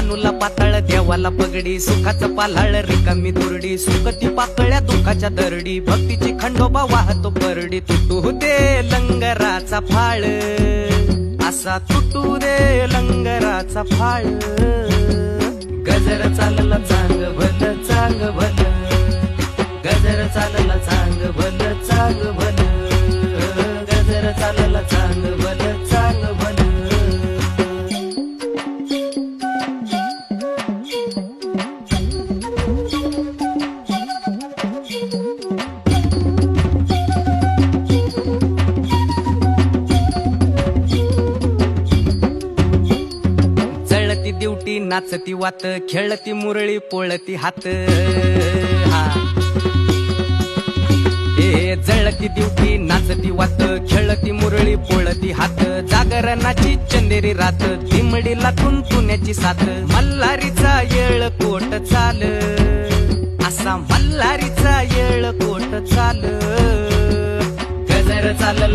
कानूला पाताळ देवाला पगडी सुखाचं पालाळ रिकामी दुरडी सुकती पाकळ्या दुःखाच्या दरडी भक्तीची खंडोबा वाहतो परडी तुटू दे लंगराचा फाळ असा तुटू दे लंगराचा फाळ गजर चालला चांग भलं चांग भलं गजर चालला चांग भलं चांग भलं गजर चालला चांग भलं चांग भलं जळती दिवटी नाचती वात खेळती मुरळी पोळती हात जळती दिवटी नाचती वात खेळती मुरळी पोळती हात जागरणाची चंदेरी रात दिमडीला तुंतुण्याची साथ मल्हारीचा येळ कोट चाल असा मल्हारीचा येळ कोट चाल गजर चाल